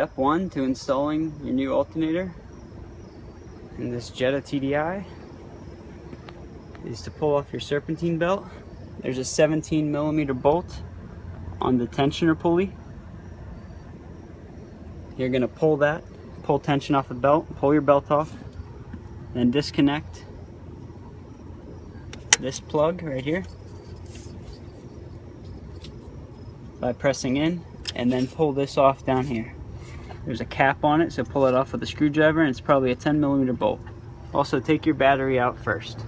Step 1 to installing your new alternator in this Jetta TDI is to pull off your serpentine belt. There's a 17mm bolt on the tensioner pulley. You're going to pull tension off the belt, pull your belt off, then disconnect this plug right here by pressing in, and then pull this off down here. There's a cap on it, so pull it off with a screwdriver, and it's probably a 10mm bolt. Also, take your battery out first.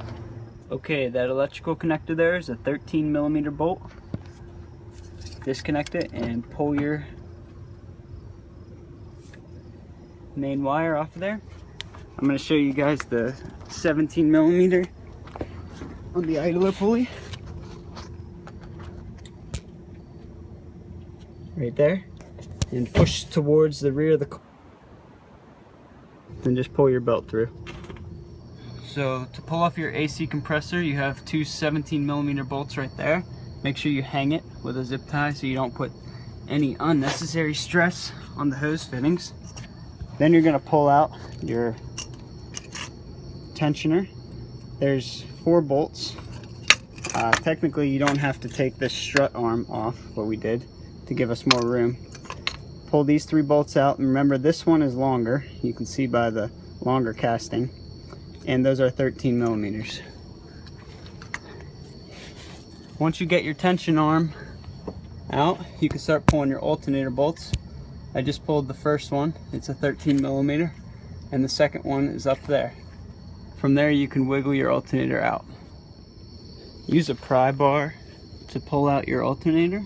Okay, that electrical connector there is a 13mm bolt. Disconnect it and pull your main wire off of there. I'm going to show you guys the 17mm on the idler pulley. Right there. And push towards the rear of the car. Then just pull your belt through. So to pull off your AC compressor, you have two 17mm bolts right there. Make sure you hang it with a zip tie so you don't put any unnecessary stress on the hose fittings. Then you're going to pull out your tensioner. There's 4 bolts. Technically you don't have to take this strut arm off, what we did, to give us more room. Pull these 3 bolts out, and remember this one is longer. You can see by the longer casting, and those are 13mm. Once you get your tension arm out, you can start pulling your alternator bolts. I just pulled the first one, it's a 13mm, and the second one is up there. From there you can wiggle your alternator out. Use a pry bar to pull out your alternator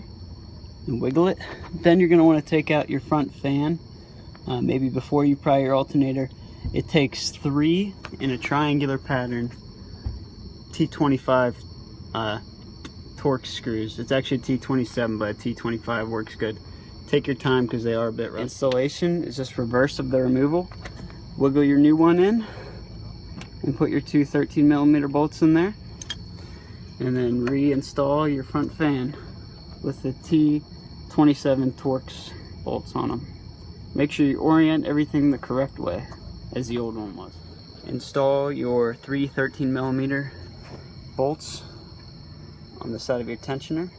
and wiggle it. Then you're going to want to take out your front fan. Maybe before you pry your alternator. It takes 3 in a triangular pattern T25 Torx screws. It's actually T27, but T25 works good. Take your time because they are a bit rough. Installation is just reverse of the removal. Wiggle your new one in and put your 2 13mm bolts in there, and then reinstall your front fan with the T27 Torx bolts on them. Make sure you orient everything the correct way as the old one was. Install your 3 13mm bolts on the side of your tensioner.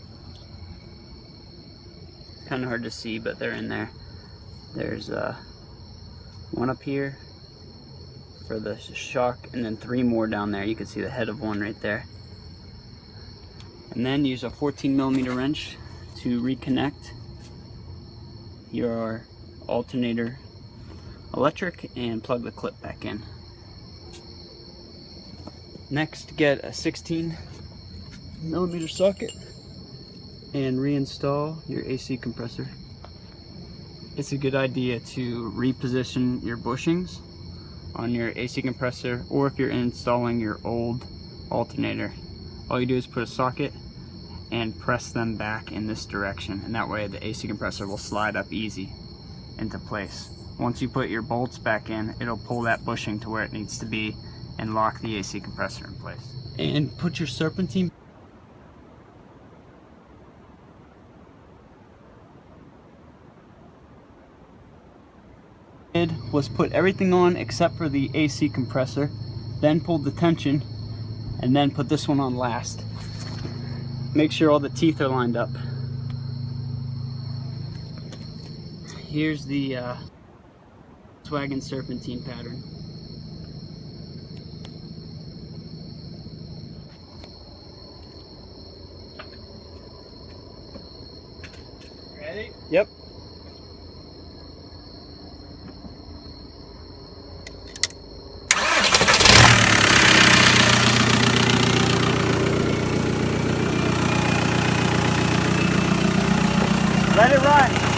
Kind of hard to see, but they're in there. There's one up here for the shock, and then 3 more down there. You can see the head of one right there. And then use a 14mm wrench to reconnect your alternator electric and plug the clip back in. Next, get a 16mm socket and reinstall your AC compressor. It's a good idea to reposition your bushings on your AC compressor, or if you're installing your old alternator. All you do is put a socket and press them back in this direction, and that way the AC compressor will slide up easy into place. Once you put your bolts back in, it'll pull that bushing to where it needs to be and lock the AC compressor in place. And put your serpentine was put everything on except for the AC compressor, then pulled the tension, and then put this one on last. Make sure all the teeth are lined up. Here's the Volkswagen serpentine pattern. Ready? Yep. Let it run.